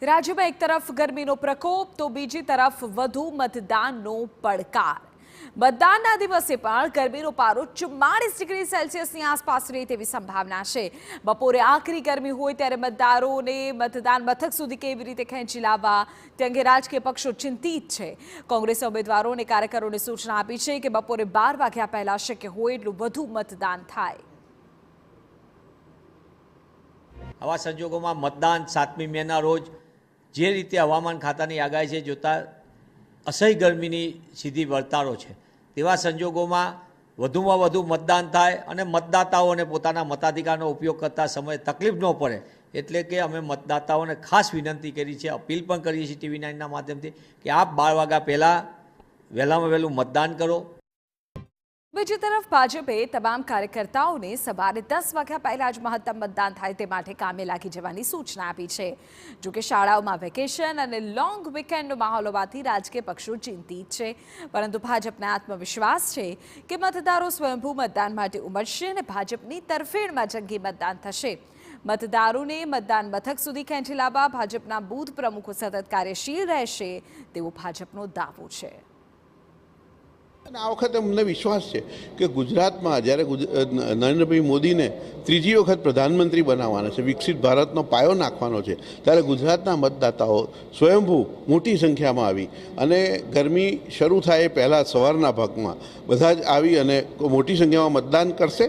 राज्य में एक तरफ गर्मी नो प्रकोप तो बीजी तरफ વધુ મતદાનનો પડકાર। મતદાનના દિવસે પણ ગરમીનો પારો 44 ડિગ્રી સેલ્સિયસની આસપાસ રહે તેવી સંભાવના છે। બપોરે આકરી ગરમી હોય ત્યારે મતદારોને મતદાન મથક સુધી કેવી રીતે ખેંચી લાવવા તે અંગે રાજકીય પક્ષો ચિંતિત છે। કોંગ્રેસે ઉમેદવારો અને કાર્યકરોને સૂચના આપી છે કે બપોરે 12 વાગ્યા પહેલા શક્ય હોય એટલું વધુ મતદાન થાય। આવા સંજોગોમાં મતદાન 7મી મેના રોજ જે રીતે હવામાન ખાતાની આગાહી છે જોતા અસહ્ય ગરમીની સીધી વળતારો છે, તેવા સંજોગોમાં વધુમાં વધુ મતદાન થાય અને મતદાતાઓને પોતાના મતાધિકારનો ઉપયોગ કરતા સમયે તકલીફ ન પડે એટલે કે અમે મતદાતાઓને ખાસ વિનંતી કરી છે, અપીલ પણ કરીએ છીએ TV9ના માધ્યમથી કે આપ 12 વાગ્યા પહેલાં વહેલામાં વહેલું મતદાન કરો। બીજી તરફ ભાજપે તમામ કાર્યકર્તાઓને સવારે 10 વાગ્યા પહેલા જ મહત્તમ મતદાન થાય તે માટે કામે લાગી જવાની સૂચના આપી છે। જોકે શાળાઓમાં વેકેશન અને લોંગ વીકેન્ડનો માહોલ હોવાથી રાજકીય પક્ષો ચિંતિત છે, પરંતુ ભાજપને આત્મવિશ્વાસ છે કે મતદારો સ્વયંભૂ મતદાન માટે ઉમટશે અને ભાજપની તરફેણમાં જંગી મતદાન થશે। મતદારોને મતદાન મથક સુધી ખેંચી લાવવા ભાજપના બૂથ પ્રમુખો સતત કાર્યશીલ રહેશે તેવો ભાજપનો દાવો છે। અને આ વખતે અમને વિશ્વાસ છે કે ગુજરાતમાં જ્યારે નરેન્દ્રભાઈ મોદીને ત્રીજી વખત પ્રધાનમંત્રી બનાવવાના છે, વિકસિત ભારતનો પાયો નાખવાનો છે, ત્યારે ગુજરાતના મતદાતાઓ સ્વયંભૂ મોટી સંખ્યામાં આવી અને ગરમી શરૂ થાય એ પહેલાં સવારના ભાગમાં બધા જ આવી અને મોટી સંખ્યામાં મતદાન કરશે।